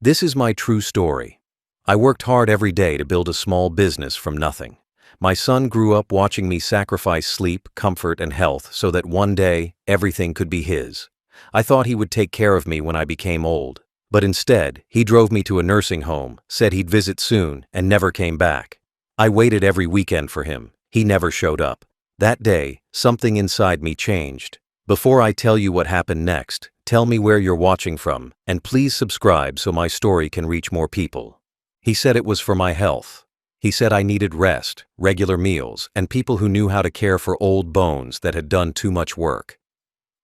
This is my true story. I worked hard every day to build a small business from nothing. My son grew up watching me sacrifice sleep, comfort, and health so that one day, everything could be his. I thought he would take care of me when I became old. But instead, he drove me to a nursing home, said he'd visit soon, and never came back. I waited every weekend for him. He never showed up. That day, something inside me changed. Before I tell you what happened next, tell me where you're watching from, and please subscribe so my story can reach more people. He said it was for my health. He said I needed rest, regular meals, and people who knew how to care for old bones that had done too much work.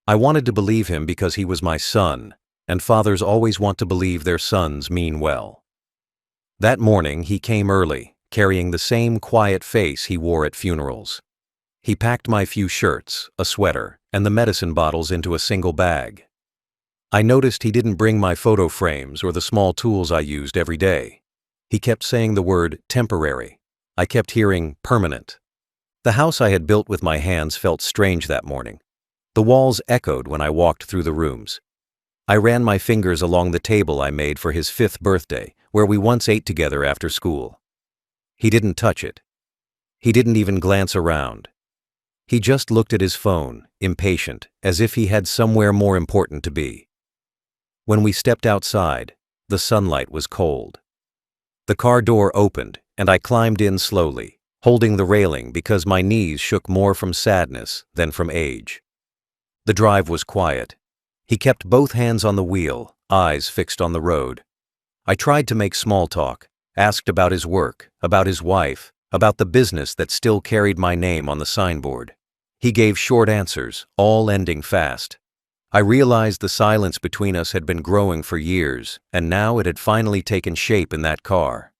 I wanted to believe him because he was my son, and fathers always want to believe their sons mean well. That morning he came early, carrying the same quiet face he wore at funerals. He packed my few shirts, a sweater, and the medicine bottles into a single bag. I noticed he didn't bring my photo frames or the small tools I used every day. He kept saying the word temporary. I kept hearing permanent. The house I had built with my hands felt strange that morning. The walls echoed when I walked through the rooms. I ran my fingers along the table I made for his 5th birthday, where we once ate together after school. He didn't touch it. He didn't even glance around. He just looked at his phone, impatient, as if he had somewhere more important to be. When we stepped outside, the sunlight was cold. The car door opened, and I climbed in slowly, holding the railing because my knees shook more from sadness than from age. The drive was quiet. He kept both hands on the wheel, eyes fixed on the road. I tried to make small talk, asked about his work, about his wife, about the business that still carried my name on the signboard. He gave short answers, all ending fast. I realized the silence between us had been growing for years, and now it had finally taken shape in that car.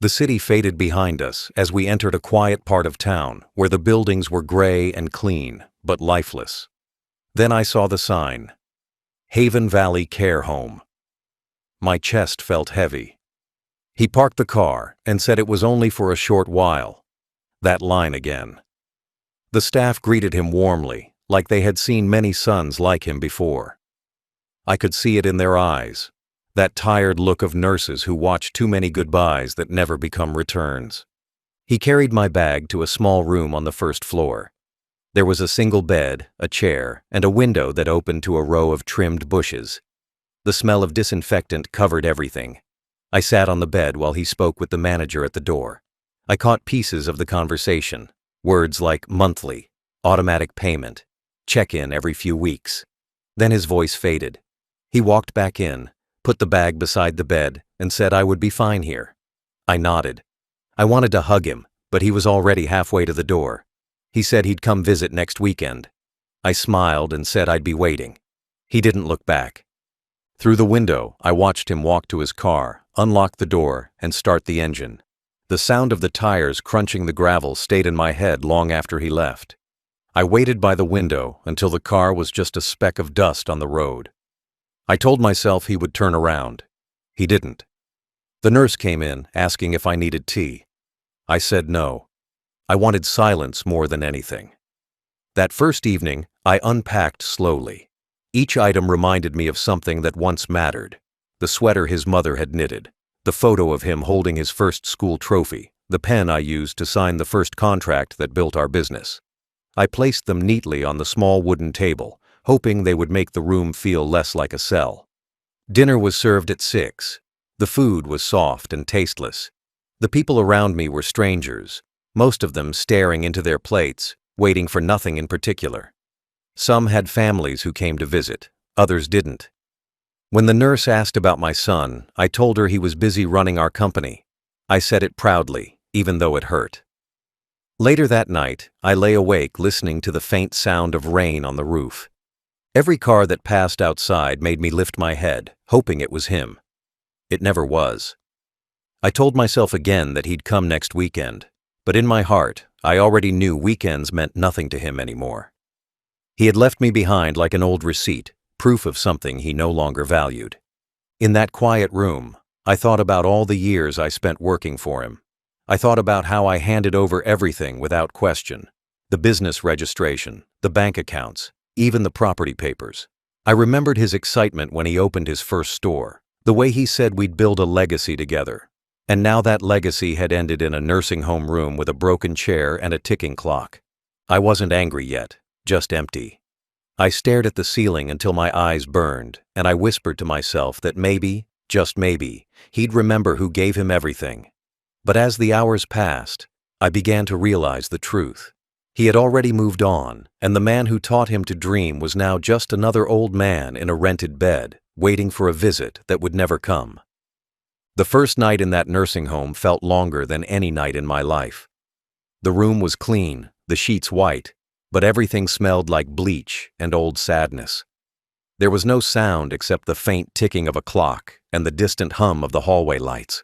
The city faded behind us as we entered a quiet part of town where the buildings were gray and clean, but lifeless. Then I saw the sign, Haven Valley Care Home. My chest felt heavy. He parked the car and said it was only for a short while. That line again. The staff greeted him warmly, like they had seen many sons like him before. I could see it in their eyes, that tired look of nurses who watch too many goodbyes that never become returns. He carried my bag to a small room on the 1st floor. There was a single bed, a chair, and a window that opened to a row of trimmed bushes. The smell of disinfectant covered everything. I sat on the bed while he spoke with the manager at the door. I caught pieces of the conversation, words like monthly, automatic payment, check-in every few weeks. Then his voice faded. He walked back in, put the bag beside the bed, and said I would be fine here. I nodded. I wanted to hug him, but he was already halfway to the door. He said he'd come visit next weekend. I smiled and said I'd be waiting. He didn't look back. Through the window, I watched him walk to his car, unlock the door, and start the engine. The sound of the tires crunching the gravel stayed in my head long after he left. I waited by the window until the car was just a speck of dust on the road. I told myself he would turn around. He didn't. The nurse came in, asking if I needed tea. I said no. I wanted silence more than anything. That first evening, I unpacked slowly. Each item reminded me of something that once mattered. The sweater his mother had knitted, the photo of him holding his first school trophy, the pen I used to sign the first contract that built our business. I placed them neatly on the small wooden table, hoping they would make the room feel less like a cell. Dinner was served at 6. The food was soft and tasteless. The people around me were strangers, most of them staring into their plates, waiting for nothing in particular. Some had families who came to visit, others didn't. When the nurse asked about my son, I told her he was busy running our company. I said it proudly, even though it hurt. Later that night, I lay awake listening to the faint sound of rain on the roof. Every car that passed outside made me lift my head, hoping it was him. It never was. I told myself again that he'd come next weekend, but in my heart, I already knew weekends meant nothing to him anymore. He had left me behind like an old receipt, proof of something he no longer valued. In that quiet room, I thought about all the years I spent working for him. I thought about how I handed over everything without question. The business registration, the bank accounts, even the property papers. I remembered his excitement when he opened his first store, The way he said we'd build a legacy together. And now that legacy had ended in a nursing home room with a broken chair and a ticking clock. I wasn't angry yet, just empty. I stared at the ceiling until my eyes burned, and I whispered to myself that maybe, just maybe, he'd remember who gave him everything. But as the hours passed, I began to realize the truth. He had already moved on, and the man who taught him to dream was now just another old man in a rented bed, waiting for a visit that would never come. The first night in that nursing home felt longer than any night in my life. The room was clean, the sheets white, but everything smelled like bleach and old sadness. There was no sound except the faint ticking of a clock and the distant hum of the hallway lights.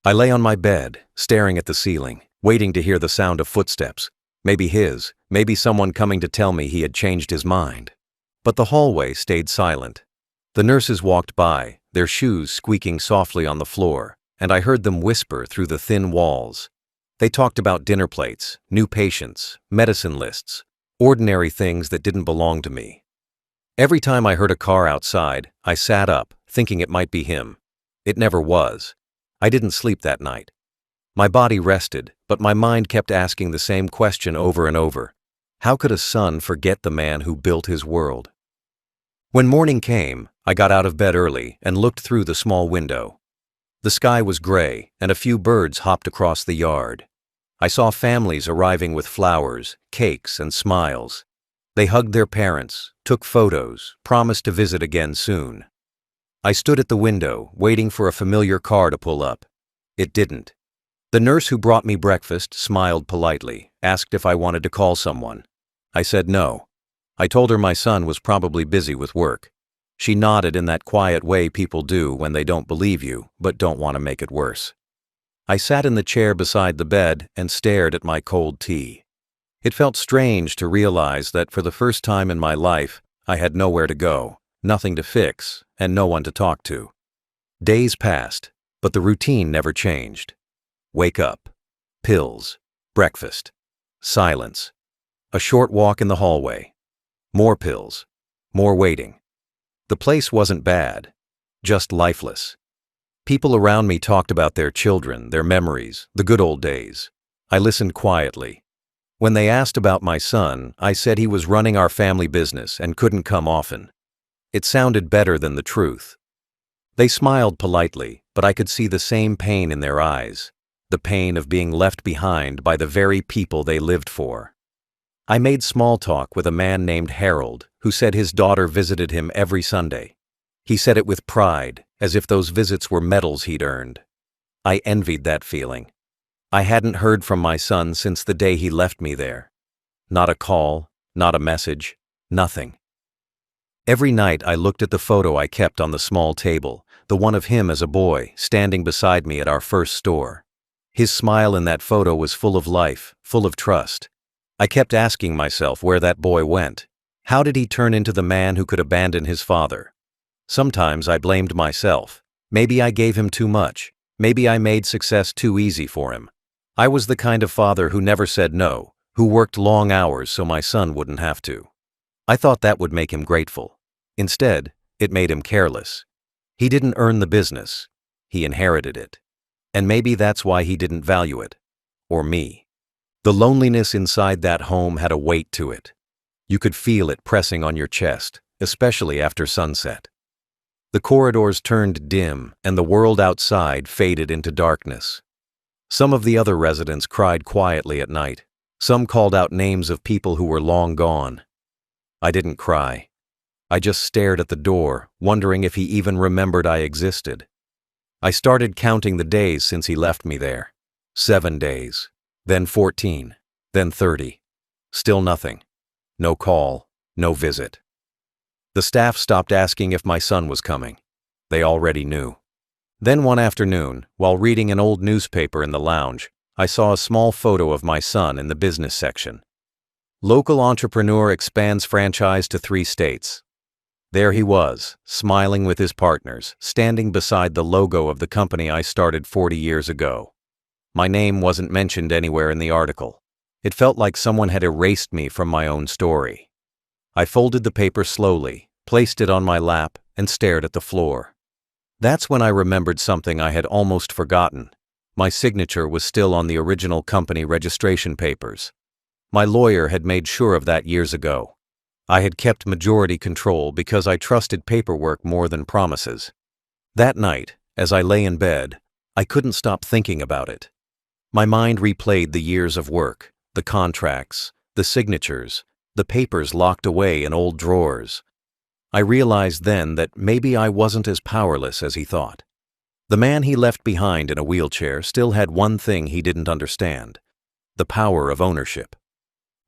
I lay on my bed, staring at the ceiling, waiting to hear the sound of footsteps. Maybe his, maybe someone coming to tell me he had changed his mind. But the hallway stayed silent. The nurses walked by, their shoes squeaking softly on the floor, and I heard them whisper through the thin walls. They talked about dinner plates, new patients, medicine lists, ordinary things that didn't belong to me. Every time I heard a car outside, I sat up, thinking it might be him. It never was. I didn't sleep that night. My body rested, but my mind kept asking the same question over and over. How could a son forget the man who built his world? When morning came, I got out of bed early and looked through the small window. The sky was gray, and a few birds hopped across the yard. I saw families arriving with flowers, cakes, and smiles. They hugged their parents, took photos, promised to visit again soon. I stood at the window, waiting for a familiar car to pull up. It didn't. The nurse who brought me breakfast smiled politely, asked if I wanted to call someone. I said no. I told her my son was probably busy with work. She nodded in that quiet way people do when they don't believe you, but don't want to make it worse. I sat in the chair beside the bed and stared at my cold tea. It felt strange to realize that for the first time in my life, I had nowhere to go, nothing to fix, and no one to talk to. Days passed, but the routine never changed. Wake up. Pills. Breakfast. Silence. A short walk in the hallway. More pills. More waiting. The place wasn't bad, just lifeless. People around me talked about their children, their memories, the good old days. I listened quietly. When they asked about my son, I said he was running our family business and couldn't come often. It sounded better than the truth. They smiled politely, but I could see the same pain in their eyes, the pain of being left behind by the very people they lived for. I made small talk with a man named Harold, who said his daughter visited him every Sunday. He said it with pride, as if those visits were medals he'd earned. I envied that feeling. I hadn't heard from my son since the day he left me there. Not a call, not a message, nothing. Every night I looked at the photo I kept on the small table, the one of him as a boy, standing beside me at our first store. His smile in that photo was full of life, full of trust. I kept asking myself where that boy went. How did he turn into the man who could abandon his father? Sometimes I blamed myself. Maybe I gave him too much. Maybe I made success too easy for him. I was the kind of father who never said no, who worked long hours so my son wouldn't have to. I thought that would make him grateful. Instead, it made him careless. He didn't earn the business. He inherited it. And maybe that's why he didn't value it. Or me. The loneliness inside that home had a weight to it. You could feel it pressing on your chest, especially after sunset. The corridors turned dim, and the world outside faded into darkness. Some of the other residents cried quietly at night. Some called out names of people who were long gone. I didn't cry. I just stared at the door, wondering if he even remembered I existed. I started counting the days since he left me there. 7 days. Then 14, then 30. Still nothing. No call, no visit. The staff stopped asking if my son was coming. They already knew. Then one afternoon, while reading an old newspaper in the lounge, I saw a small photo of my son in the business section. Local entrepreneur expands franchise to 3 states. There he was, smiling with his partners, standing beside the logo of the company I started 40 years ago. My name wasn't mentioned anywhere in the article. It felt like someone had erased me from my own story. I folded the paper slowly, placed it on my lap, and stared at the floor. That's when I remembered something I had almost forgotten. My signature was still on the original company registration papers. My lawyer had made sure of that years ago. I had kept majority control because I trusted paperwork more than promises. That night, as I lay in bed, I couldn't stop thinking about it. My mind replayed the years of work, the contracts, the signatures, the papers locked away in old drawers. I realized then that maybe I wasn't as powerless as he thought. The man he left behind in a wheelchair still had one thing he didn't understand: the power of ownership.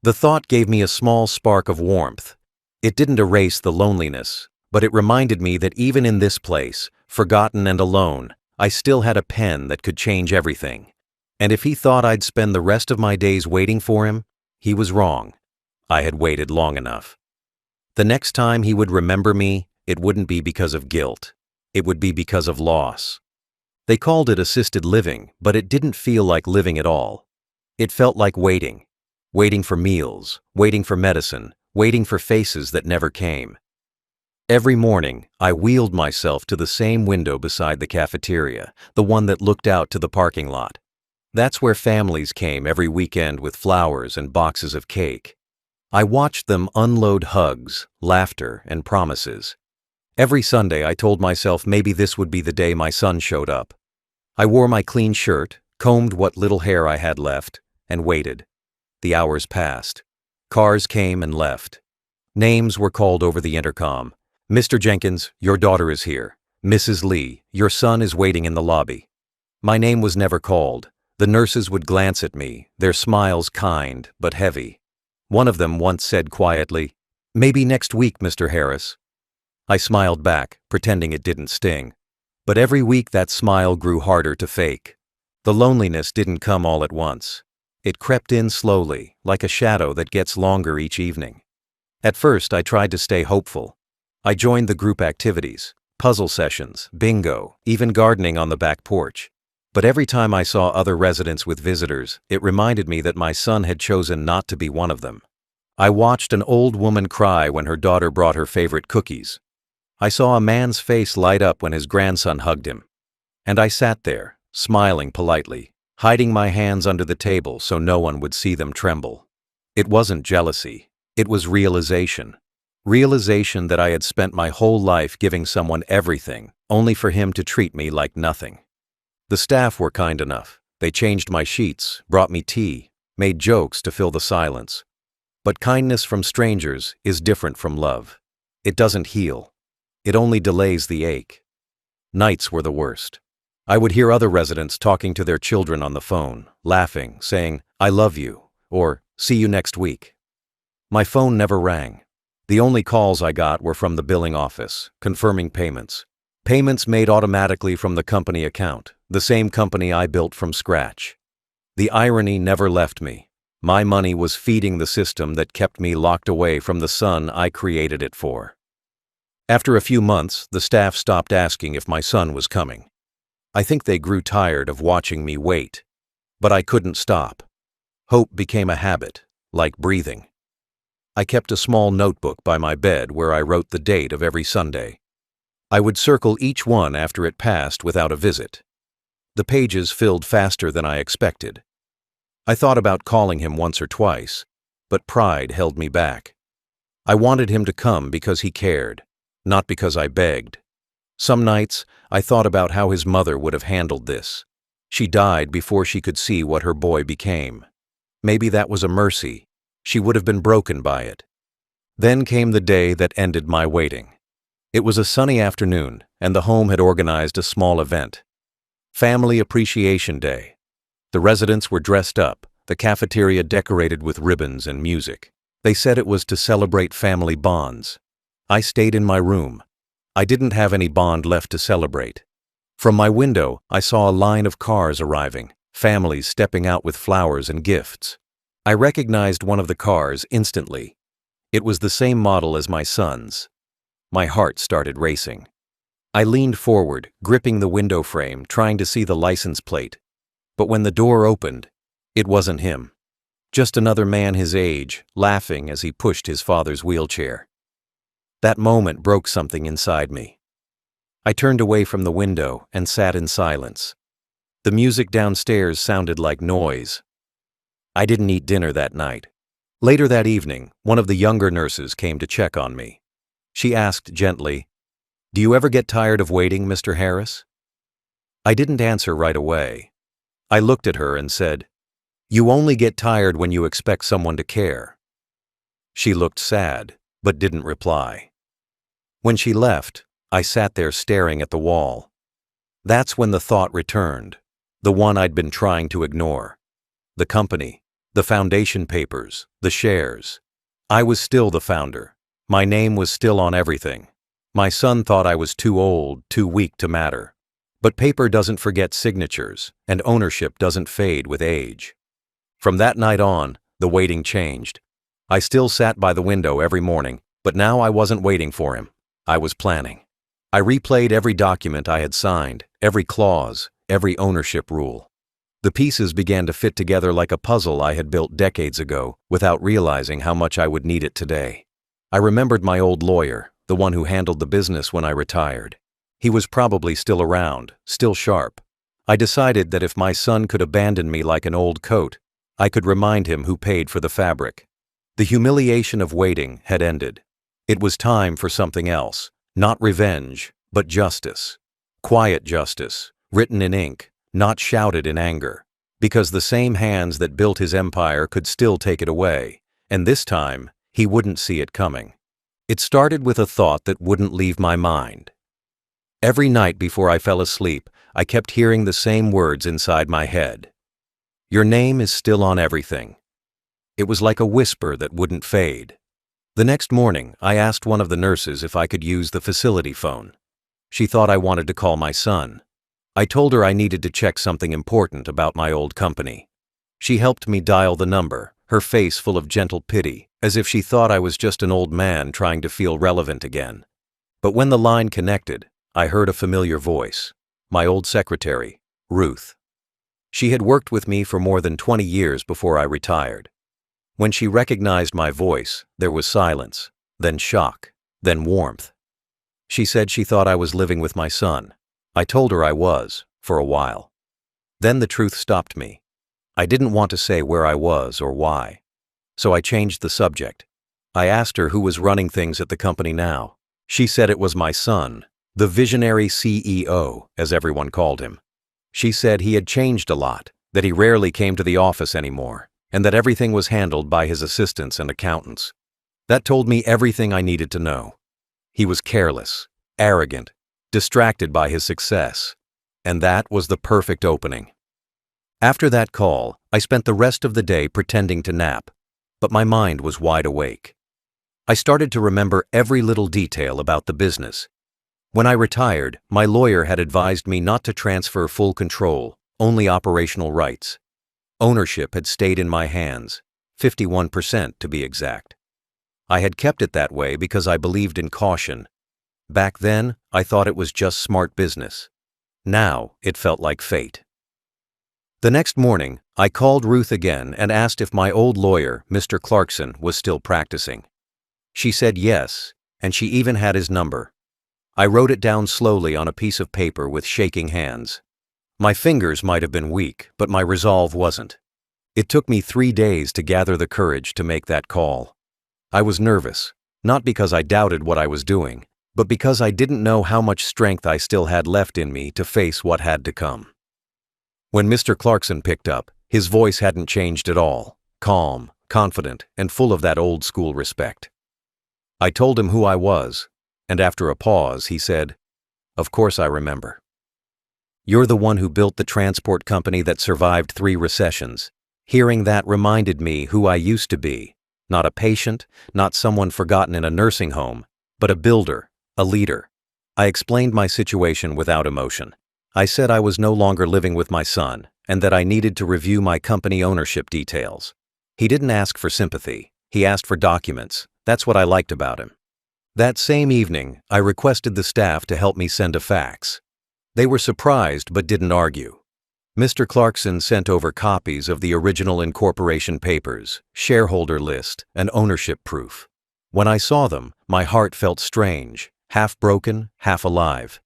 The thought gave me a small spark of warmth. It didn't erase the loneliness, but it reminded me that even in this place, forgotten and alone, I still had a pen that could change everything. And if he thought I'd spend the rest of my days waiting for him, he was wrong. I had waited long enough. The next time he would remember me, it wouldn't be because of guilt. It would be because of loss. They called it assisted living, but it didn't feel like living at all. It felt like waiting. Waiting for meals, waiting for medicine, waiting for faces that never came. Every morning, I wheeled myself to the same window beside the cafeteria, the one that looked out to the parking lot. That's where families came every weekend with flowers and boxes of cake. I watched them unload hugs, laughter, and promises. Every Sunday I told myself maybe this would be the day my son showed up. I wore my clean shirt, combed what little hair I had left, and waited. The hours passed. Cars came and left. Names were called over the intercom. "Mr. Jenkins, your daughter is here. Mrs. Lee, your son is waiting in the lobby." My name was never called. The nurses would glance at me, their smiles kind but heavy. One of them once said quietly, "Maybe next week, Mr. Harris." I smiled back, pretending it didn't sting. But every week that smile grew harder to fake. The loneliness didn't come all at once. It crept in slowly, like a shadow that gets longer each evening. At first, I tried to stay hopeful. I joined the group activities, puzzle sessions, bingo, even gardening on the back porch. But every time I saw other residents with visitors, it reminded me that my son had chosen not to be one of them. I watched an old woman cry when her daughter brought her favorite cookies. I saw a man's face light up when his grandson hugged him. And I sat there, smiling politely, hiding my hands under the table so no one would see them tremble. It wasn't jealousy. It was realization. Realization that I had spent my whole life giving someone everything, only for him to treat me like nothing. The staff were kind enough. They changed my sheets, brought me tea, made jokes to fill the silence. But kindness from strangers is different from love. It doesn't heal. It only delays the ache. Nights were the worst. I would hear other residents talking to their children on the phone, laughing, saying, "I love you," or "See you next week." My phone never rang. The only calls I got were from the billing office, confirming payments. Payments made automatically from the company account, the same company I built from scratch. The irony never left me. My money was feeding the system that kept me locked away from the son I created it for. After a few months, the staff stopped asking if my son was coming. I think they grew tired of watching me wait. But I couldn't stop. Hope became a habit, like breathing. I kept a small notebook by my bed where I wrote the date of every Sunday. I would circle each one after it passed without a visit. The pages filled faster than I expected. I thought about calling him once or twice, but pride held me back. I wanted him to come because he cared, not because I begged. Some nights, I thought about how his mother would have handled this. She died before she could see what her boy became. Maybe that was a mercy. She would have been broken by it. Then came the day that ended my waiting. It was a sunny afternoon, and the home had organized a small event. Family Appreciation Day. The residents were dressed up, the cafeteria decorated with ribbons and music. They said it was to celebrate family bonds. I stayed in my room. I didn't have any bond left to celebrate. From my window, I saw a line of cars arriving, families stepping out with flowers and gifts. I recognized one of the cars instantly. It was the same model as my son's. My heart started racing. I leaned forward, gripping the window frame, trying to see the license plate. But when the door opened, it wasn't him. Just another man his age, laughing as he pushed his father's wheelchair. That moment broke something inside me. I turned away from the window and sat in silence. The music downstairs sounded like noise. I didn't eat dinner that night. Later that evening, one of the younger nurses came to check on me. She asked gently, "Do you ever get tired of waiting, Mr. Harris?" I didn't answer right away. I looked at her and said, "You only get tired when you expect someone to care." She looked sad, but didn't reply. When she left, I sat there staring at the wall. That's when the thought returned, the one I'd been trying to ignore. The company, the foundation papers, the shares. I was still the founder. My name was still on everything. My son thought I was too old, too weak to matter. But paper doesn't forget signatures, and ownership doesn't fade with age. From that night on, the waiting changed. I still sat by the window every morning, but now I wasn't waiting for him. I was planning. I replayed every document I had signed, every clause, every ownership rule. The pieces began to fit together like a puzzle I had built decades ago, without realizing how much I would need it today. I remembered my old lawyer, the one who handled the business when I retired. He was probably still around, still sharp. I decided that if my son could abandon me like an old coat, I could remind him who paid for the fabric. The humiliation of waiting had ended. It was time for something else. Not revenge, but justice. Quiet justice, written in ink, not shouted in anger. Because the same hands that built his empire could still take it away, and this time, he wouldn't see it coming. It started with a thought that wouldn't leave my mind. Every night before I fell asleep, I kept hearing the same words inside my head. Your name is still on everything. It was like a whisper that wouldn't fade. The next morning, I asked one of the nurses if I could use the facility phone. She thought I wanted to call my son. I told her I needed to check something important about my old company. She helped me dial the number, her face full of gentle pity, as if she thought I was just an old man trying to feel relevant again. But when the line connected, I heard a familiar voice. My old secretary, Ruth. She had worked with me for more than 20 years before I retired. When she recognized my voice, there was silence, then shock, then warmth. She said she thought I was living with my son. I told her I was, for a while. Then the truth stopped me. I didn't want to say where I was or why. So I changed the subject. I asked her who was running things at the company now. She said it was my son, the visionary CEO, as everyone called him. She said he had changed a lot, that he rarely came to the office anymore, and that everything was handled by his assistants and accountants. That told me everything I needed to know. He was careless, arrogant, distracted by his success, and that was the perfect opening. After that call, I spent the rest of the day pretending to nap, but my mind was wide awake. I started to remember every little detail about the business. When I retired, my lawyer had advised me not to transfer full control, only operational rights. Ownership had stayed in my hands, 51% to be exact. I had kept it that way because I believed in caution. Back then, I thought it was just smart business. Now, it felt like fate. The next morning, I called Ruth again and asked if my old lawyer, Mr. Clarkson, was still practicing. She said yes, and she even had his number. I wrote it down slowly on a piece of paper with shaking hands. My fingers might have been weak, but my resolve wasn't. It took me 3 days to gather the courage to make that call. I was nervous, not because I doubted what I was doing, but because I didn't know how much strength I still had left in me to face what had to come. When Mr. Clarkson picked up, his voice hadn't changed at all, calm, confident, and full of that old-school respect. I told him who I was, and after a pause, he said, "Of course I remember. You're the one who built the transport company that survived 3 recessions. Hearing that reminded me who I used to be, not a patient, not someone forgotten in a nursing home, but a builder, a leader." I explained my situation without emotion. I said I was no longer living with my son, and that I needed to review my company ownership details. He didn't ask for sympathy, he asked for documents. That's what I liked about him. That same evening, I requested the staff to help me send a fax. They were surprised but didn't argue. Mr. Clarkson sent over copies of the original incorporation papers, shareholder list, and ownership proof. When I saw them, my heart felt strange, half broken, half alive.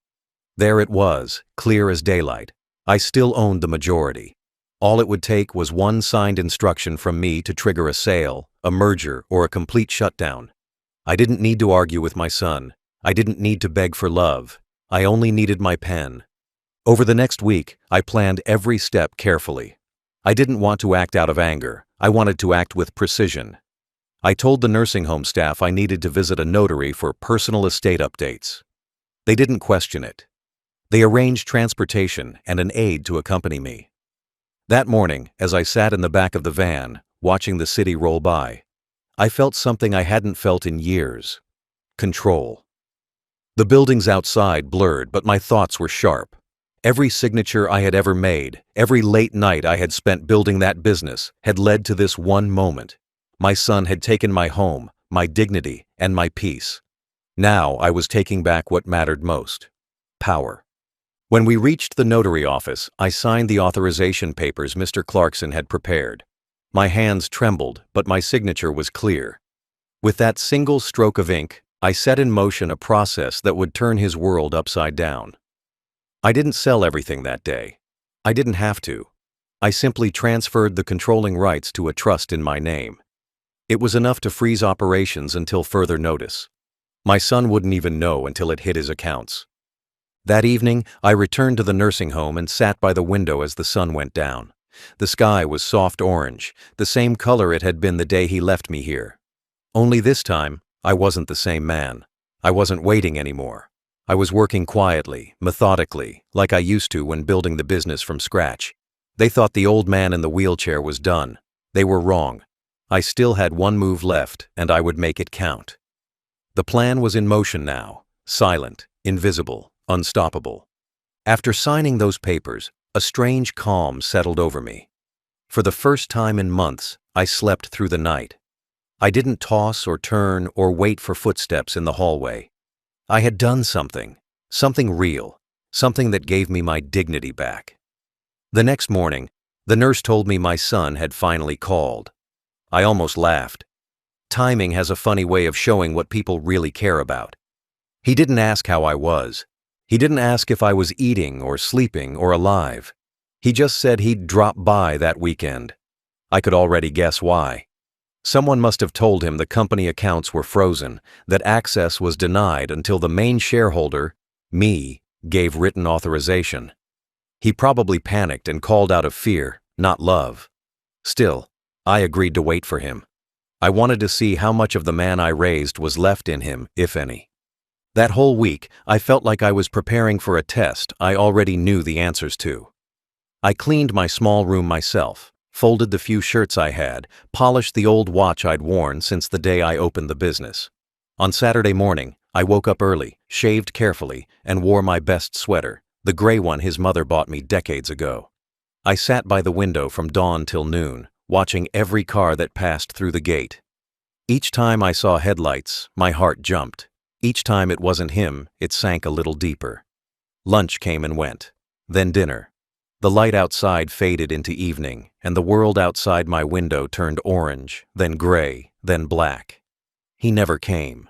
There it was, clear as daylight. I still owned the majority. All it would take was one signed instruction from me to trigger a sale, a merger, or a complete shutdown. I didn't need to argue with my son. I didn't need to beg for love. I only needed my pen. Over the next week, I planned every step carefully. I didn't want to act out of anger. I wanted to act with precision. I told the nursing home staff I needed to visit a notary for personal estate updates. They didn't question it. They arranged transportation and an aide to accompany me. That morning, as I sat in the back of the van, watching the city roll by, I felt something I hadn't felt in years: control. The buildings outside blurred, but my thoughts were sharp. Every signature I had ever made, every late night I had spent building that business, had led to this one moment. My son had taken my home, my dignity, and my peace. Now I was taking back what mattered most: power. When we reached the notary office, I signed the authorization papers Mr. Clarkson had prepared. My hands trembled, but my signature was clear. With that single stroke of ink, I set in motion a process that would turn his world upside down. I didn't sell everything that day. I didn't have to. I simply transferred the controlling rights to a trust in my name. It was enough to freeze operations until further notice. My son wouldn't even know until it hit his accounts. That evening, I returned to the nursing home and sat by the window as the sun went down. The sky was soft orange, the same color it had been the day he left me here. Only this time, I wasn't the same man. I wasn't waiting anymore. I was working quietly, methodically, like I used to when building the business from scratch. They thought the old man in the wheelchair was done. They were wrong. I still had one move left, and I would make it count. The plan was in motion now, silent, invisible, unstoppable. After signing those papers, a strange calm settled over me. For the first time in months, I slept through the night. I didn't toss or turn or wait for footsteps in the hallway. I had done something real, something that gave me my dignity back. The next morning, the nurse told me my son had finally called. I almost laughed. Timing has a funny way of showing what people really care about. He didn't ask how I was. He didn't ask if I was eating or sleeping or alive. He just said he'd drop by that weekend. I could already guess why. Someone must have told him the company accounts were frozen, that access was denied until the main shareholder, me, gave written authorization. He probably panicked and called out of fear, not love. Still, I agreed to wait for him. I wanted to see how much of the man I raised was left in him, if any. That whole week, I felt like I was preparing for a test I already knew the answers to. I cleaned my small room myself, folded the few shirts I had, polished the old watch I'd worn since the day I opened the business. On Saturday morning, I woke up early, shaved carefully, and wore my best sweater, the gray one his mother bought me decades ago. I sat by the window from dawn till noon, watching every car that passed through the gate. Each time I saw headlights, my heart jumped. Each time it wasn't him, it sank a little deeper. Lunch came and went. Then dinner. The light outside faded into evening, and the world outside my window turned orange, then gray, then black. He never came.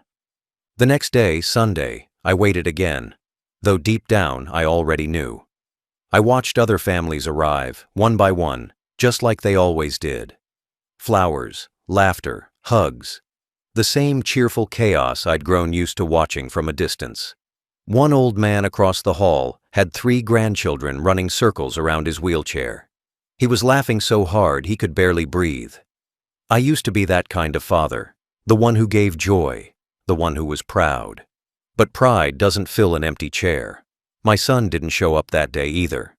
The next day, Sunday, I waited again, though deep down I already knew. I watched other families arrive, one by one, just like they always did. Flowers, laughter, hugs. The same cheerful chaos I'd grown used to watching from a distance. One old man across the hall had 3 grandchildren running circles around his wheelchair. He was laughing so hard he could barely breathe. I used to be that kind of father, the one who gave joy, the one who was proud. But pride doesn't fill an empty chair. My son didn't show up that day either.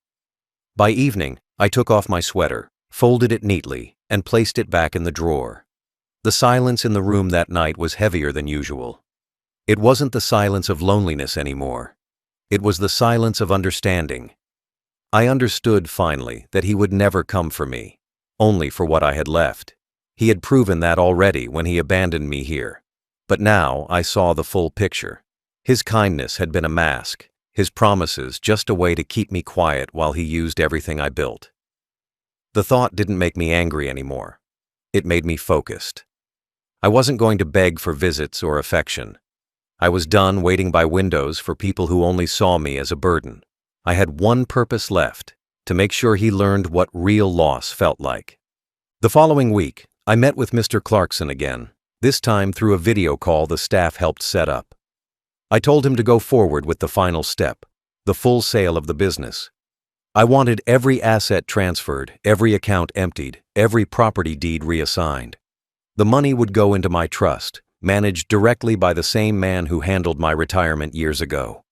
By evening, I took off my sweater, folded it neatly, and placed it back in the drawer. The silence in the room that night was heavier than usual. It wasn't the silence of loneliness anymore. It was the silence of understanding. I understood finally that he would never come for me, only for what I had left. He had proven that already when he abandoned me here. But now I saw the full picture. His kindness had been a mask, his promises just a way to keep me quiet while he used everything I built. The thought didn't make me angry anymore. It made me focused. I wasn't going to beg for visits or affection. I was done waiting by windows for people who only saw me as a burden. I had one purpose left: to make sure he learned what real loss felt like. The following week, I met with Mr. Clarkson again, this time through a video call the staff helped set up. I told him to go forward with the final step, the full sale of the business. I wanted every asset transferred, every account emptied, every property deed reassigned. The money would go into my trust, managed directly by the same man who handled my retirement years ago.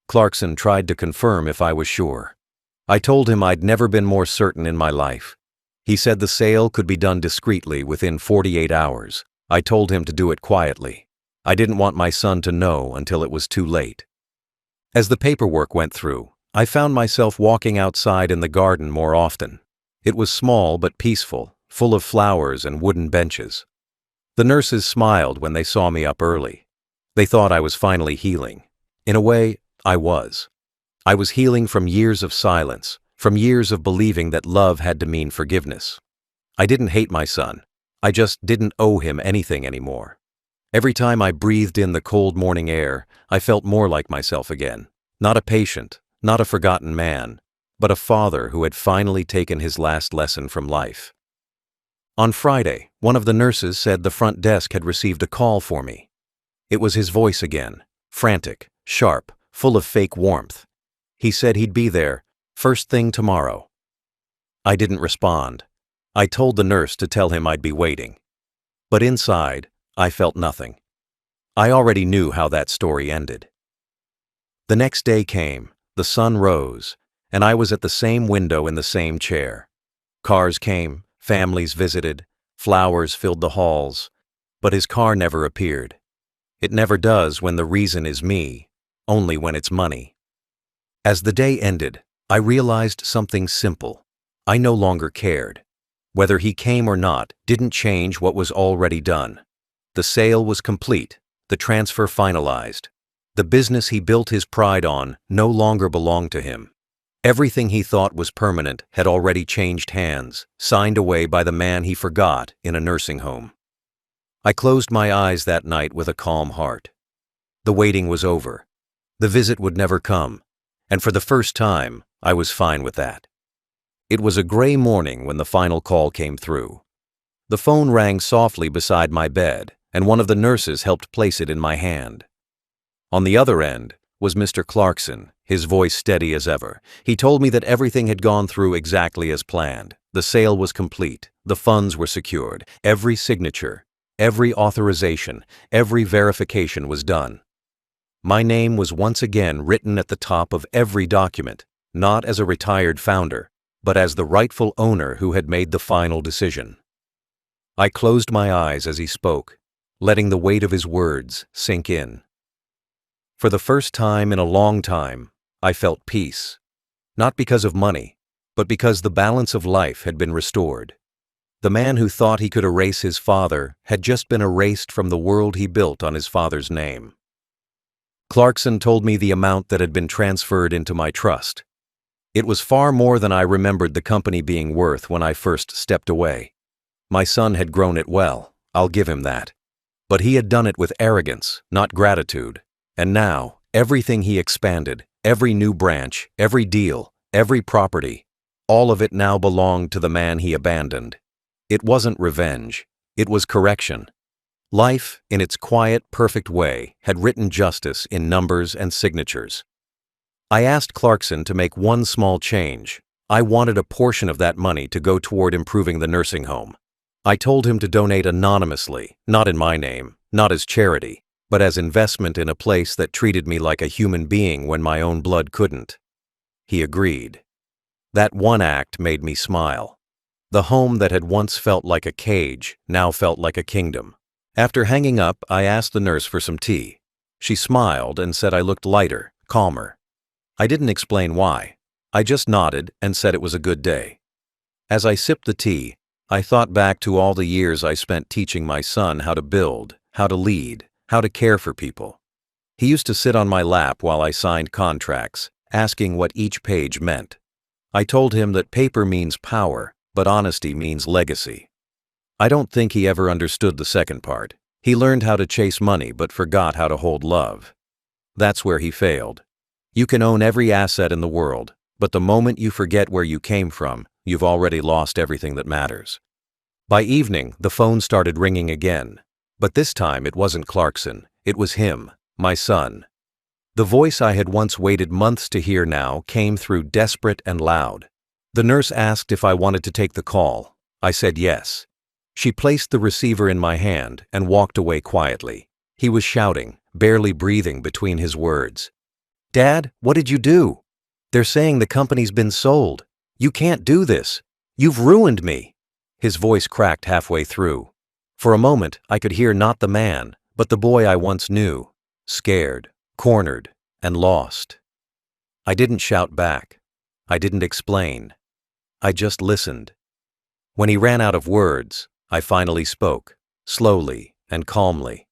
Clarkson tried to confirm if I was sure. I told him I'd never been more certain in my life. He said the sale could be done discreetly within 48 hours. I told him to do it quietly. I didn't want my son to know until it was too late. As the paperwork went through, I found myself walking outside in the garden more often. It was small but peaceful, full of flowers and wooden benches. The nurses smiled when they saw me up early. They thought I was finally healing. In a way, I was. I was healing from years of silence, from years of believing that love had to mean forgiveness. I didn't hate my son. I just didn't owe him anything anymore. Every time I breathed in the cold morning air, I felt more like myself again. Not a patient, not a forgotten man, but a father who had finally taken his last lesson from life. On Friday, one of the nurses said the front desk had received a call for me. It was his voice again, frantic, sharp, full of fake warmth. He said he'd be there, first thing tomorrow. I didn't respond. I told the nurse to tell him I'd be waiting. But inside, I felt nothing. I already knew how that story ended. The next day came, the sun rose, and I was at the same window in the same chair. Cars came, families visited, flowers filled the halls, but his car never appeared. It never does when the reason is me, only when it's money. As the day ended, I realized something simple. I no longer cared. Whether he came or not didn't change what was already done. The sale was complete, the transfer finalized. The business he built his pride on no longer belonged to him. Everything he thought was permanent had already changed hands, signed away by the man he forgot in a nursing home. I closed my eyes that night with a calm heart. The waiting was over. The visit would never come, and for the first time, I was fine with that. It was a gray morning when the final call came through. The phone rang softly beside my bed, and one of the nurses helped place it in my hand. On the other end was Mr. Clarkson, his voice steady as ever. He told me that everything had gone through exactly as planned. The sale was complete. The funds were secured. Every signature, every authorization, every verification was done. My name was once again written at the top of every document, not as a retired founder, but as the rightful owner who had made the final decision. I closed my eyes as he spoke, letting the weight of his words sink in. For the first time in a long time, I felt peace, not because of money, but because the balance of life had been restored. The man who thought he could erase his father had just been erased from the world he built on his father's name. Clarkson told me the amount that had been transferred into my trust. It was far more than I remembered the company being worth when I first stepped away. My son had grown it well, I'll give him that. But he had done it with arrogance, not gratitude. And now, everything he expanded, every new branch, every deal, every property, all of it now belonged to the man he abandoned. It wasn't revenge, it was correction. Life, in its quiet, perfect way, had written justice in numbers and signatures. I asked Clarkson to make one small change. I wanted a portion of that money to go toward improving the nursing home. I told him to donate anonymously, not in my name, not as charity, but as investment in a place that treated me like a human being when my own blood couldn't. He agreed. That one act made me smile. The home that had once felt like a cage now felt like a kingdom. After hanging up, I asked the nurse for some tea. She smiled and said I looked lighter, calmer. I didn't explain why. I just nodded and said it was a good day. As I sipped the tea, I thought back to all the years I spent teaching my son how to build, how to lead, how to care for people. He used to sit on my lap while I signed contracts, asking what each page meant. I told him that paper means power, but honesty means legacy. I don't think he ever understood the second part. He learned how to chase money but forgot how to hold love. That's where he failed. You can own every asset in the world, but the moment you forget where you came from, you've already lost everything that matters. By evening, the phone started ringing again. But this time it wasn't Clarkson, it was him, my son. The voice I had once waited months to hear now came through desperate and loud. The nurse asked if I wanted to take the call. I said yes. She placed the receiver in my hand and walked away quietly. He was shouting, barely breathing between his words. "Dad, what did you do? They're saying the company's been sold. You can't do this. You've ruined me." His voice cracked halfway through. For a moment, I could hear not the man, but the boy I once knew, scared, cornered, and lost. I didn't shout back. I didn't explain. I just listened. When he ran out of words, I finally spoke, slowly and calmly.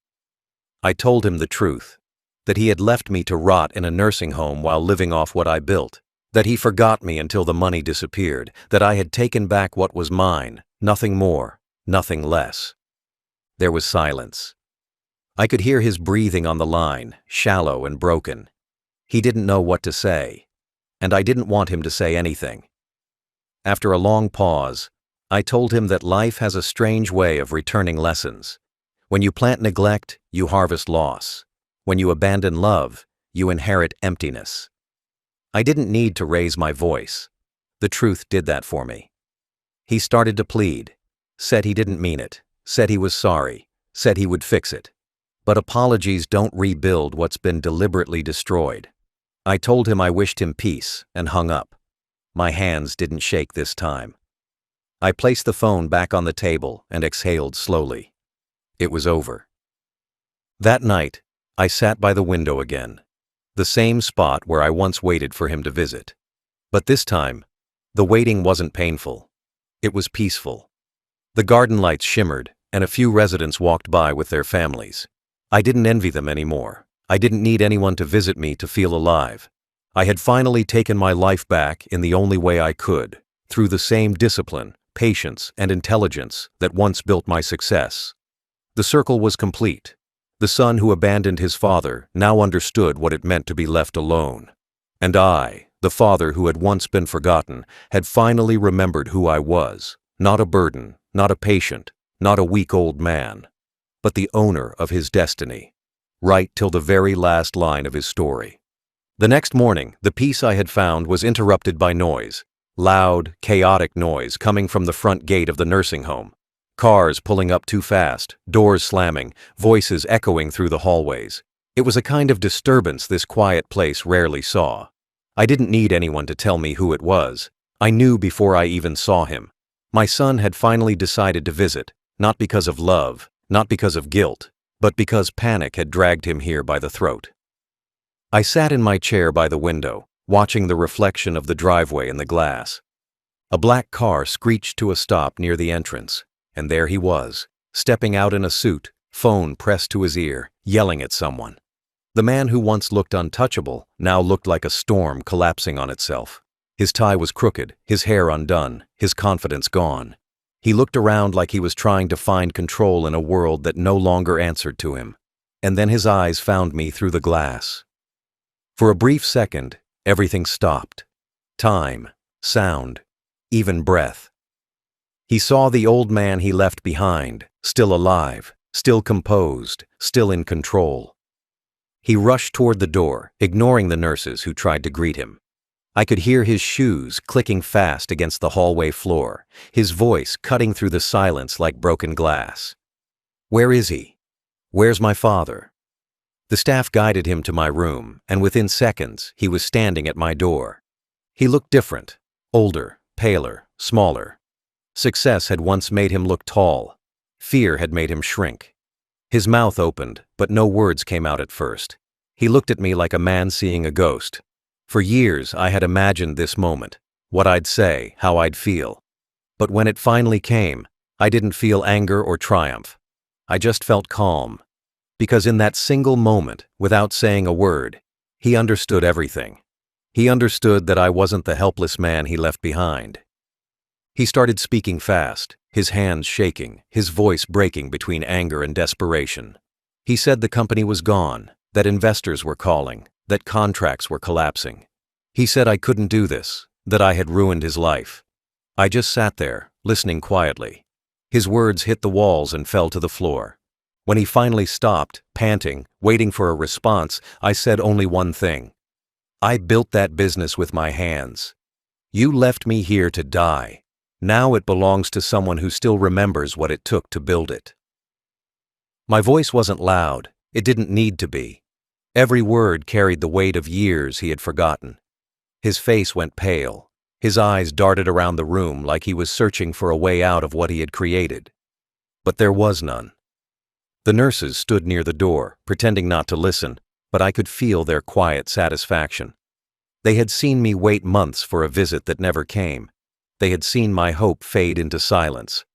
I told him the truth, that he had left me to rot in a nursing home while living off what I built, that he forgot me until the money disappeared, that I had taken back what was mine, nothing more, nothing less. There was silence. I could hear his breathing on the line, shallow and broken. He didn't know what to say, and I didn't want him to say anything. After a long pause, I told him that life has a strange way of returning lessons. When you plant neglect, you harvest loss. When you abandon love, you inherit emptiness. I didn't need to raise my voice. The truth did that for me. He started to plead, said he didn't mean it, said he was sorry, said he would fix it. But apologies don't rebuild what's been deliberately destroyed. I told him I wished him peace and hung up. My hands didn't shake this time. I placed the phone back on the table and exhaled slowly. It was over. That night, I sat by the window again, the same spot where I once waited for him to visit. But this time, the waiting wasn't painful. It was peaceful. The garden lights shimmered, and a few residents walked by with their families. I didn't envy them anymore. I didn't need anyone to visit me to feel alive. I had finally taken my life back in the only way I could, through the same discipline, patience, and intelligence that once built my success. The circle was complete. The son who abandoned his father now understood what it meant to be left alone. And I, the father who had once been forgotten, had finally remembered who I was, not a burden, not a patient, not a weak old man, but the owner of his destiny, right till the very last line of his story. The next morning, the peace I had found was interrupted by noise, loud, chaotic noise coming from the front gate of the nursing home. Cars pulling up too fast, doors slamming, voices echoing through the hallways. It was a kind of disturbance this quiet place rarely saw. I didn't need anyone to tell me who it was. I knew before I even saw him. My son had finally decided to visit, not because of love, not because of guilt, but because panic had dragged him here by the throat. I sat in my chair by the window, watching the reflection of the driveway in the glass. A black car screeched to a stop near the entrance, and there he was, stepping out in a suit, phone pressed to his ear, yelling at someone. The man who once looked untouchable now looked like a storm collapsing on itself. His tie was crooked, his hair undone, his confidence gone. He looked around like he was trying to find control in a world that no longer answered to him. And then his eyes found me through the glass. For a brief second, everything stopped. Time, sound, even breath. He saw the old man he left behind, still alive, still composed, still in control. He rushed toward the door, ignoring the nurses who tried to greet him. I could hear his shoes clicking fast against the hallway floor, his voice cutting through the silence like broken glass. "Where is he? Where's my father?" The staff guided him to my room, and within seconds, he was standing at my door. He looked different, older, paler, smaller. Success had once made him look tall. Fear had made him shrink. His mouth opened, but no words came out at first. He looked at me like a man seeing a ghost. For years, I had imagined this moment, what I'd say, how I'd feel. But when it finally came, I didn't feel anger or triumph. I just felt calm. Because in that single moment, without saying a word, he understood everything. He understood that I wasn't the helpless man he left behind. He started speaking fast, his hands shaking, his voice breaking between anger and desperation. He said the company was gone, that investors were calling, that contracts were collapsing. He said I couldn't do this, that I had ruined his life. I just sat there, listening quietly. His words hit the walls and fell to the floor. When he finally stopped, panting, waiting for a response, I said only one thing. I built that business with my hands. You left me here to die. Now it belongs to someone who still remembers what it took to build it. My voice wasn't loud. It didn't need to be. Every word carried the weight of years he had forgotten. His face went pale. His eyes darted around the room like he was searching for a way out of what he had created. But there was none. The nurses stood near the door, pretending not to listen, but I could feel their quiet satisfaction. They had seen me wait months for a visit that never came. They had seen my hope fade into silence.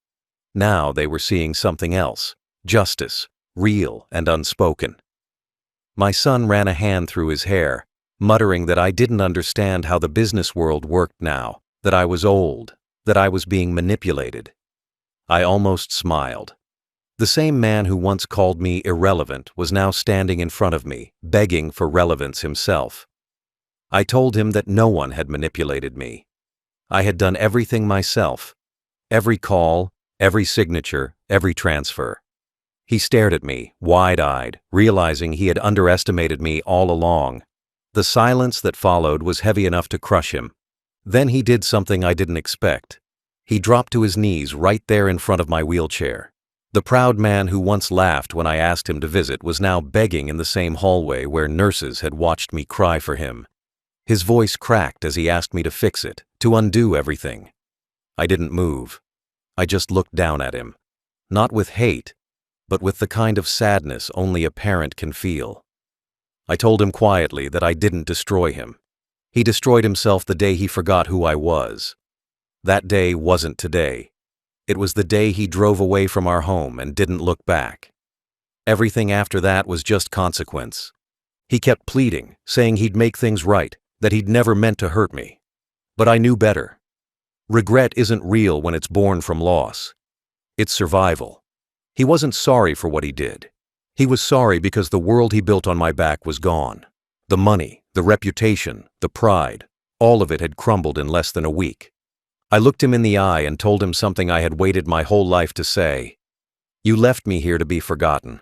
Now they were seeing something else, justice, real and unspoken. My son ran a hand through his hair, muttering that I didn't understand how the business world worked now, that I was old, that I was being manipulated. I almost smiled. The same man who once called me irrelevant was now standing in front of me, begging for relevance himself. I told him that no one had manipulated me. I had done everything myself. Every call, every signature, every transfer. He stared at me, wide-eyed, realizing he had underestimated me all along. The silence that followed was heavy enough to crush him. Then he did something I didn't expect. He dropped to his knees right there in front of my wheelchair. The proud man who once laughed when I asked him to visit was now begging in the same hallway where nurses had watched me cry for him. His voice cracked as he asked me to fix it, to undo everything. I didn't move. I just looked down at him. Not with hate, but with the kind of sadness only a parent can feel. I told him quietly that I didn't destroy him. He destroyed himself the day he forgot who I was. That day wasn't today. It was the day he drove away from our home and didn't look back. Everything after that was just consequence. He kept pleading, saying he'd make things right, that he'd never meant to hurt me. But I knew better. Regret isn't real when it's born from loss. It's survival. He wasn't sorry for what he did. He was sorry because the world he built on my back was gone. The money, the reputation, the pride, all of it had crumbled in less than a week. I looked him in the eye and told him something I had waited my whole life to say. You left me here to be forgotten.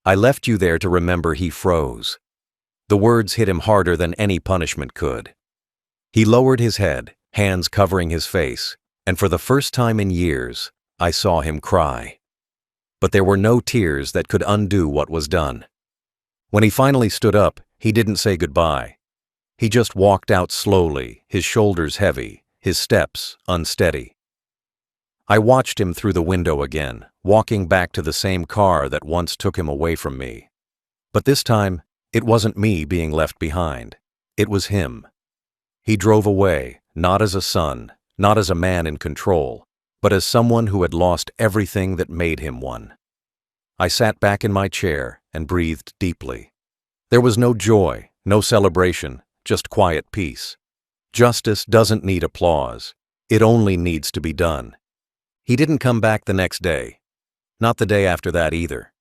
I left you there to remember. He froze. The words hit him harder than any punishment could. He lowered his head, hands covering his face, and for the first time in years, I saw him cry. But there were no tears that could undo what was done. When he finally stood up, he didn't say goodbye. He just walked out slowly, his shoulders heavy, his steps unsteady. I watched him through the window again, walking back to the same car that once took him away from me. But this time, it wasn't me being left behind. It was him. He drove away, not as a son, not as a man in control, but as someone who had lost everything that made him one. I sat back in my chair and breathed deeply. There was no joy, no celebration, just quiet peace. Justice doesn't need applause. It only needs to be done. He didn't come back the next day. Not the day after that either.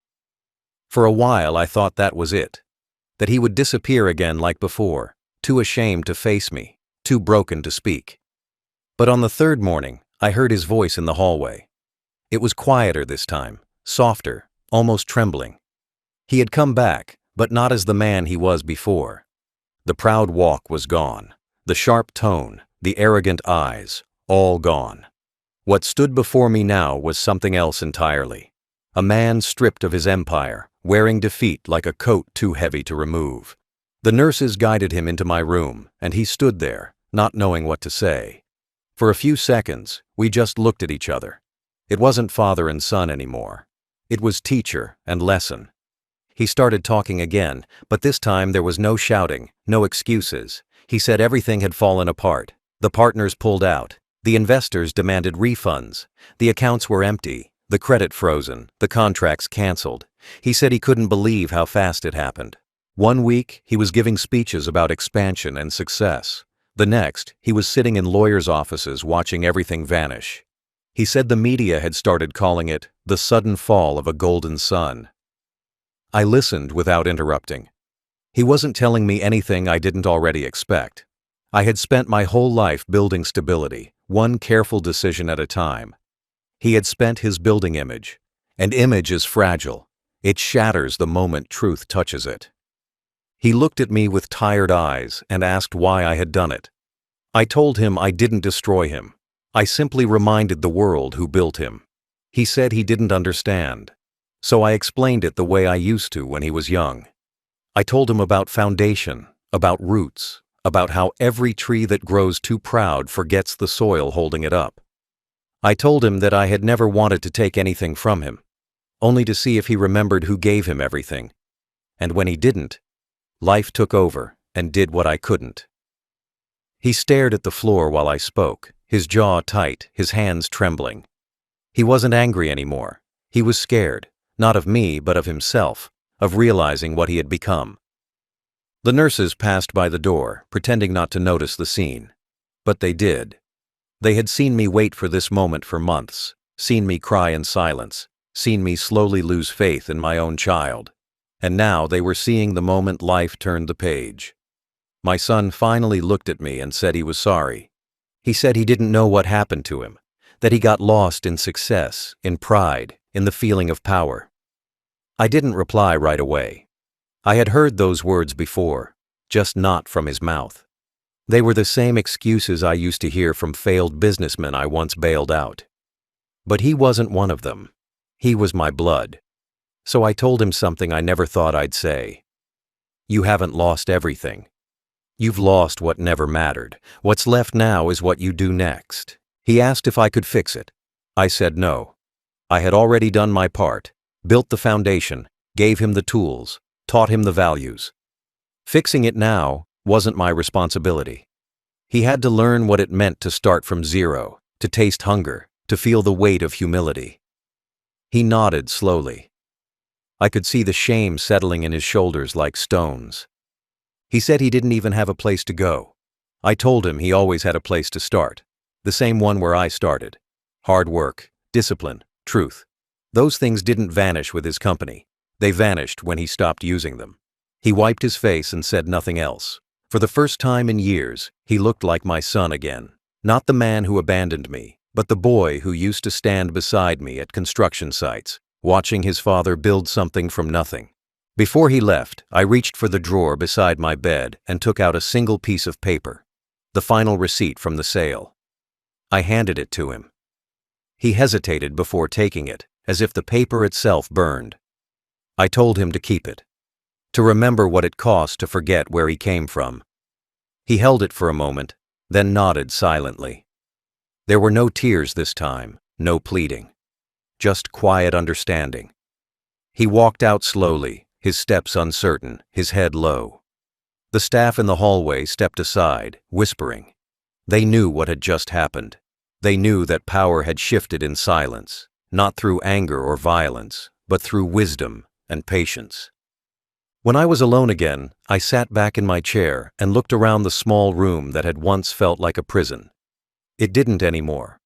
For a while I thought that was it. That he would disappear again like before, too ashamed to face me, too broken to speak. But on the third morning, I heard his voice in the hallway. It was quieter this time, softer, almost trembling. He had come back, but not as the man he was before. The proud walk was gone, the sharp tone, the arrogant eyes, all gone. What stood before me now was something else entirely. A man stripped of his empire, wearing defeat like a coat too heavy to remove. The nurses guided him into my room, and he stood there, not knowing what to say. For a few seconds, we just looked at each other. It wasn't father and son anymore. It was teacher and lesson. He started talking again, but this time there was no shouting, no excuses. He said everything had fallen apart. The partners pulled out. The investors demanded refunds. The accounts were empty, the credit frozen, the contracts canceled. He said he couldn't believe how fast it happened. 1 week, he was giving speeches about expansion and success. The next, he was sitting in lawyers' offices watching everything vanish. He said the media had started calling it the sudden fall of a golden sun. I listened without interrupting. He wasn't telling me anything I didn't already expect. I had spent my whole life building stability, one careful decision at a time. He had spent his building image. And image is fragile. It shatters the moment truth touches it. He looked at me with tired eyes and asked why I had done it. I told him I didn't destroy him. I simply reminded the world who built him. He said he didn't understand. So I explained it the way I used to when he was young. I told him about foundation, about roots, about how every tree that grows too proud forgets the soil holding it up. I told him that I had never wanted to take anything from him, only to see if he remembered who gave him everything. And when he didn't, life took over and did what I couldn't. He stared at the floor while I spoke, his jaw tight, his hands trembling. He wasn't angry anymore. He was scared, not of me but of himself, of realizing what he had become. The nurses passed by the door, pretending not to notice the scene. But they did. They had seen me wait for this moment for months, seen me cry in silence, seen me slowly lose faith in my own child. And now they were seeing the moment life turned the page. My son finally looked at me and said he was sorry. He said he didn't know what happened to him, that he got lost in success, in pride, in the feeling of power. I didn't reply right away. I had heard those words before, just not from his mouth. They were the same excuses I used to hear from failed businessmen I once bailed out. But he wasn't one of them. He was my blood. So I told him something I never thought I'd say. You haven't lost everything. You've lost what never mattered. What's left now is what you do next. He asked if I could fix it. I said no. I had already done my part, built the foundation, gave him the tools, taught him the values. Fixing it now wasn't my responsibility. He had to learn what it meant to start from zero, to taste hunger, to feel the weight of humility. He nodded slowly. I could see the shame settling in his shoulders like stones. He said he didn't even have a place to go. I told him he always had a place to start, the same one where I started. Hard work, discipline, truth. Those things didn't vanish with his company. They vanished when he stopped using them. He wiped his face and said nothing else. For the first time in years, he looked like my son again. Not the man who abandoned me, but the boy who used to stand beside me at construction sites, watching his father build something from nothing. Before he left, I reached for the drawer beside my bed and took out a single piece of paper, the final receipt from the sale. I handed it to him. He hesitated before taking it, as if the paper itself burned. I told him to keep it, to remember what it cost to forget where he came from. He held it for a moment, then nodded silently. There were no tears this time, no pleading, just quiet understanding. He walked out slowly, his steps uncertain, his head low. The staff in the hallway stepped aside, whispering. They knew what had just happened. They knew that power had shifted in silence, not through anger or violence, but through wisdom and patience. When I was alone again, I sat back in my chair and looked around the small room that had once felt like a prison. It didn't anymore.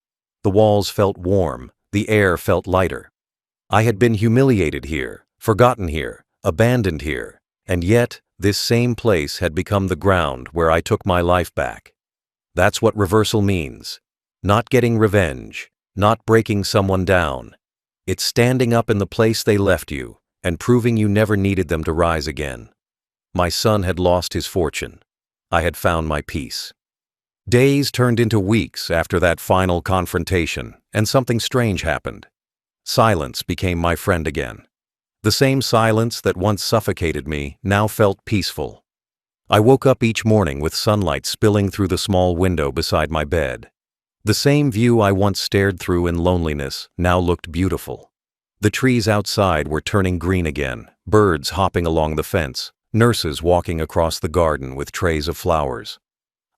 The walls felt warm, the air felt lighter. I had been humiliated here, forgotten here, abandoned here, and yet this same place had become the ground where I took my life back. That's what reversal means. Not getting revenge, not breaking someone down. It's standing up in the place they left you and proving you never needed them to rise again. My son had lost his fortune. I had found my peace. Days turned into weeks after that final confrontation, and something strange happened. Silence became my friend again. The same silence that once suffocated me now felt peaceful. I woke up each morning with sunlight spilling through the small window beside my bed. The same view I once stared through in loneliness now looked beautiful. The trees outside were turning green again, birds hopping along the fence, nurses walking across the garden with trays of flowers.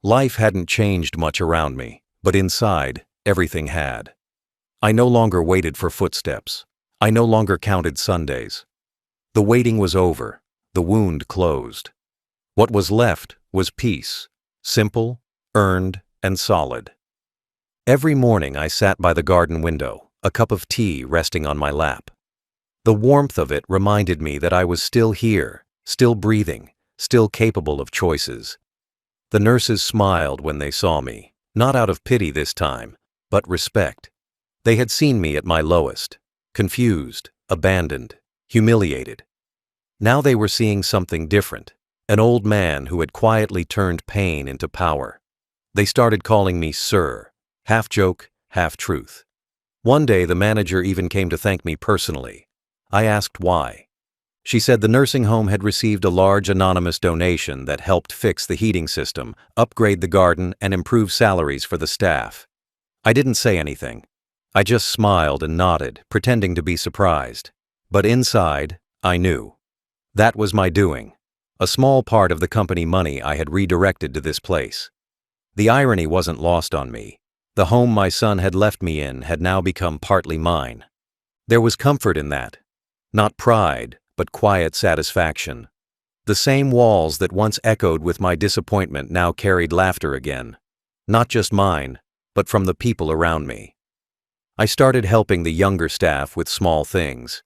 Life hadn't changed much around me, but inside, everything had. I no longer waited for footsteps. I no longer counted Sundays. The waiting was over, the wound closed. What was left was peace, simple, earned, and solid. Every morning I sat by the garden window, a cup of tea resting on my lap. The warmth of it reminded me that I was still here, still breathing, still capable of choices. The nurses smiled when they saw me, not out of pity this time, but respect. They had seen me at my lowest, confused, abandoned, humiliated. Now they were seeing something different, an old man who had quietly turned pain into power. They started calling me Sir, half joke, half truth. One day the manager even came to thank me personally. I asked why. She said the nursing home had received a large anonymous donation that helped fix the heating system, upgrade the garden, and improve salaries for the staff. I didn't say anything. I just smiled and nodded, pretending to be surprised. But inside, I knew. That was my doing. A small part of the company money I had redirected to this place. The irony wasn't lost on me. The home my son had left me in had now become partly mine. There was comfort in that. Not pride, but quiet satisfaction. The same walls that once echoed with my disappointment now carried laughter again. Not just mine, but from the people around me. I started helping the younger staff with small things,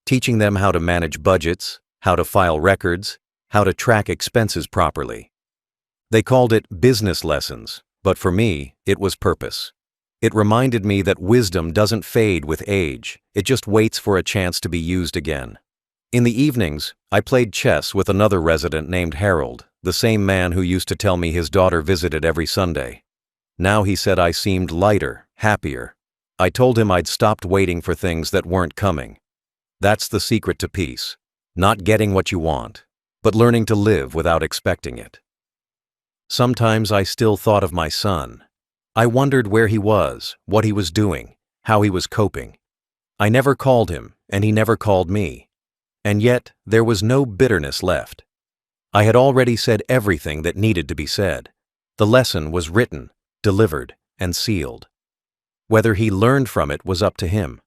teaching them how to manage budgets, how to file records, how to track expenses properly. They called it business lessons, but for me, it was purpose. It reminded me that wisdom doesn't fade with age, it just waits for a chance to be used again. In the evenings, I played chess with another resident named Harold, the same man who used to tell me his daughter visited every Sunday. Now he said I seemed lighter, happier. I told him I'd stopped waiting for things that weren't coming. That's the secret to peace. Not getting what you want, but learning to live without expecting it. Sometimes I still thought of my son. I wondered where he was, what he was doing, how he was coping. I never called him, and he never called me. And yet, there was no bitterness left. I had already said everything that needed to be said. The lesson was written, delivered, and sealed. Whether he learned from it was up to him.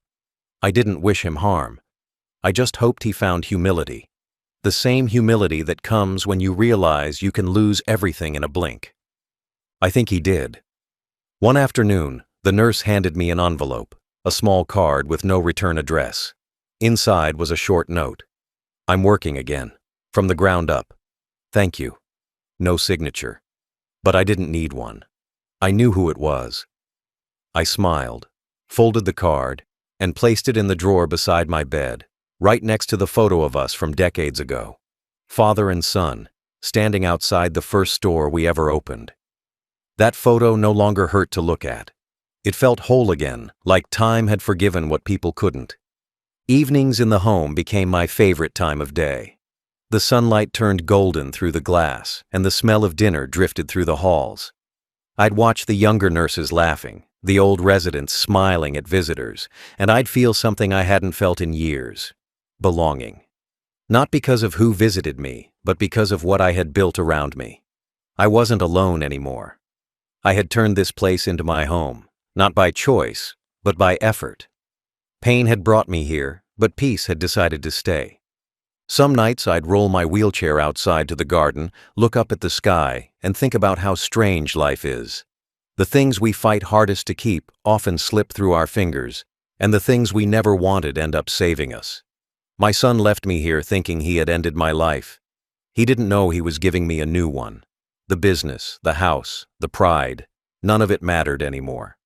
I didn't wish him harm. I just hoped he found humility. The same humility that comes when you realize you can lose everything in a blink. I think he did. One afternoon, the nurse handed me an envelope, a small card with no return address. Inside was a short note. I'm working again, from the ground up. Thank you. No signature. But I didn't need one. I knew who it was. I smiled, folded the card, and placed it in the drawer beside my bed, right next to the photo of us from decades ago. Father and son, standing outside the first store we ever opened. That photo no longer hurt to look at. It felt whole again, like time had forgiven what people couldn't. Evenings in the home became my favorite time of day. The sunlight turned golden through the glass, and the smell of dinner drifted through the halls. I'd watch the younger nurses laughing, the old residents smiling at visitors, and I'd feel something I hadn't felt in years: belonging. Not because of who visited me, but because of what I had built around me. I wasn't alone anymore. I had turned this place into my home, not by choice, but by effort. Pain had brought me here, but peace had decided to stay. Some nights I'd roll my wheelchair outside to the garden, look up at the sky, and think about how strange life is. The things we fight hardest to keep often slip through our fingers, and the things we never wanted end up saving us. My son left me here thinking he had ended my life. He didn't know he was giving me a new one. The business, the house, the pride, none of it mattered anymore.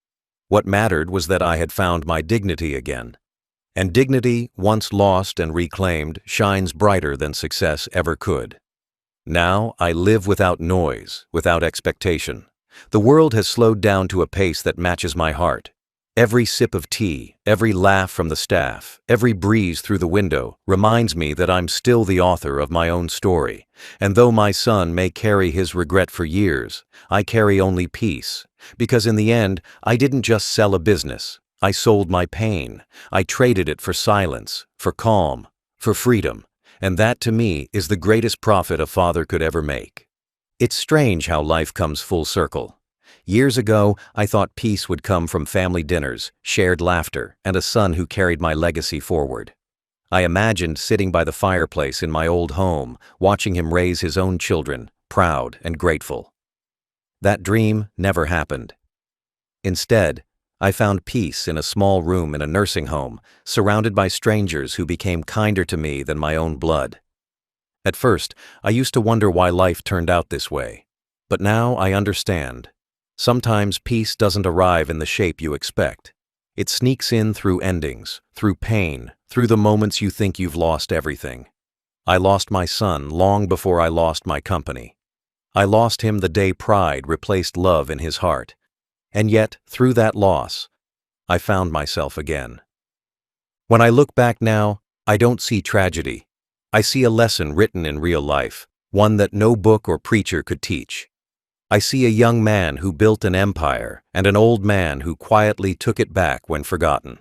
What mattered was that I had found my dignity again. And dignity, once lost and reclaimed, shines brighter than success ever could. Now I live without noise, without expectation. The world has slowed down to a pace that matches my heart. Every sip of tea, every laugh from the staff, every breeze through the window reminds me that I'm still the author of my own story. And though my son may carry his regret for years, I carry only peace. Because in the end, I didn't just sell a business. I sold my pain. I traded it for silence, for calm, for freedom. And that, to me, is the greatest profit a father could ever make. It's strange how life comes full circle. Years ago, I thought peace would come from family dinners, shared laughter, and a son who carried my legacy forward. I imagined sitting by the fireplace in my old home, watching him raise his own children, proud and grateful. That dream never happened. Instead, I found peace in a small room in a nursing home, surrounded by strangers who became kinder to me than my own blood. At first, I used to wonder why life turned out this way. But now I understand. Sometimes peace doesn't arrive in the shape you expect. It sneaks in through endings, through pain, through the moments you think you've lost everything. I lost my son long before I lost my company. I lost him the day pride replaced love in his heart. And yet, through that loss, I found myself again. When I look back now, I don't see tragedy. I see a lesson written in real life, one that no book or preacher could teach. I see a young man who built an empire and an old man who quietly took it back when forgotten.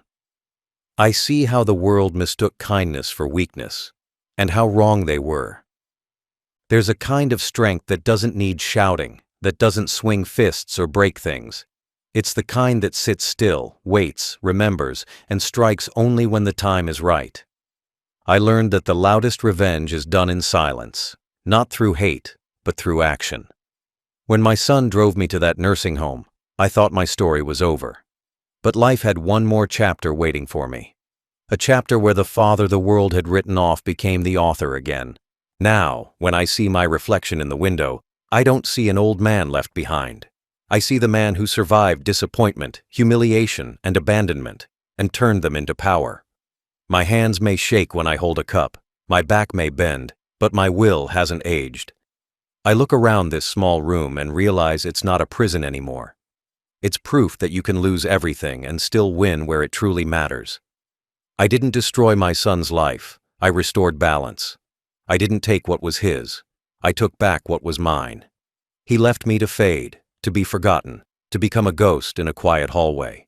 I see how the world mistook kindness for weakness, and how wrong they were. There's a kind of strength that doesn't need shouting, that doesn't swing fists or break things. It's the kind that sits still, waits, remembers, and strikes only when the time is right. I learned that the loudest revenge is done in silence, not through hate, but through action. When my son drove me to that nursing home, I thought my story was over. But life had one more chapter waiting for me. A chapter where the father the world had written off became the author again. Now, when I see my reflection in the window, I don't see an old man left behind. I see the man who survived disappointment, humiliation, and abandonment, and turned them into power. My hands may shake when I hold a cup, my back may bend, but my will hasn't aged. I look around this small room and realize it's not a prison anymore. It's proof that you can lose everything and still win where it truly matters. I didn't destroy my son's life. I restored balance. I didn't take what was his. I took back what was mine. He left me to fade, to be forgotten, to become a ghost in a quiet hallway.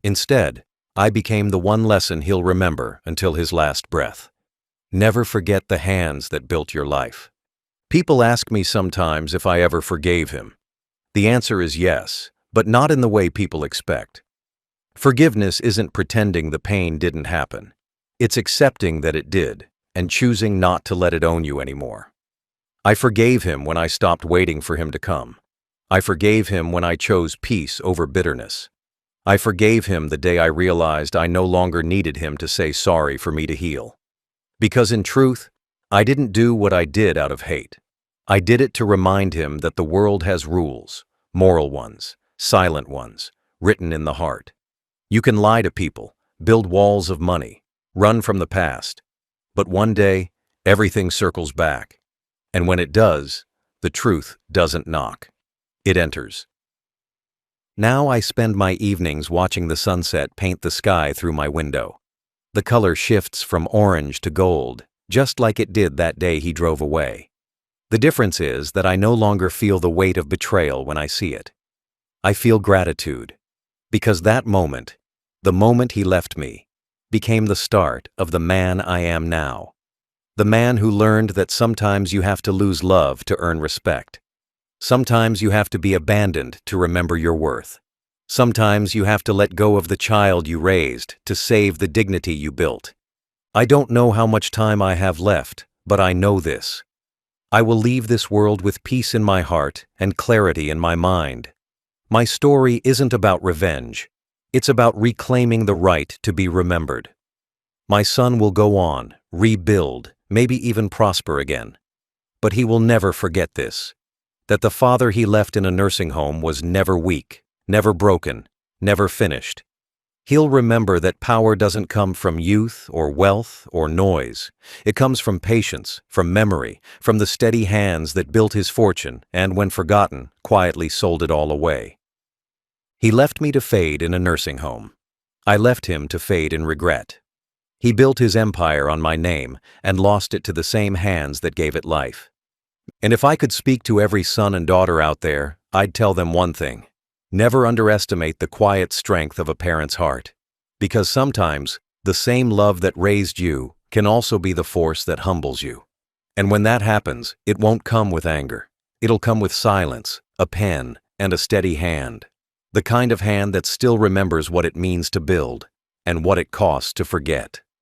Instead, I became the one lesson he'll remember until his last breath. Never forget the hands that built your life. People ask me sometimes if I ever forgave him. The answer is yes, but not in the way people expect. Forgiveness isn't pretending the pain didn't happen. It's accepting that it did, and choosing not to let it own you anymore. I forgave him when I stopped waiting for him to come. I forgave him when I chose peace over bitterness. I forgave him the day I realized I no longer needed him to say sorry for me to heal. Because in truth, I didn't do what I did out of hate. I did it to remind him that the world has rules, moral ones, silent ones, written in the heart. You can lie to people, build walls of money, run from the past. But one day, everything circles back. And when it does, the truth doesn't knock. It enters. Now I spend my evenings watching the sunset paint the sky through my window. The color shifts from orange to gold, just like it did that day he drove away. The difference is that I no longer feel the weight of betrayal when I see it. I feel gratitude, because that moment, the moment he left me, became the start of the man I am now. The man who learned that sometimes you have to lose love to earn respect. Sometimes you have to be abandoned to remember your worth. Sometimes you have to let go of the child you raised to save the dignity you built. I don't know how much time I have left, but I know this. I will leave this world with peace in my heart and clarity in my mind. My story isn't about revenge. It's about reclaiming the right to be remembered. My son will go on, rebuild, maybe even prosper again. But he will never forget this, that the father he left in a nursing home was never weak, never broken, never finished. He'll remember that power doesn't come from youth or wealth or noise. It comes from patience, from memory, from the steady hands that built his fortune and, when forgotten, quietly sold it all away. He left me to fade in a nursing home. I left him to fade in regret. He built his empire on my name and lost it to the same hands that gave it life. And if I could speak to every son and daughter out there, I'd tell them one thing. Never underestimate the quiet strength of a parent's heart. Because sometimes, the same love that raised you can also be the force that humbles you. And when that happens, it won't come with anger. It'll come with silence, a pen, and a steady hand. The kind of hand that still remembers what it means to build, and what it costs to forget.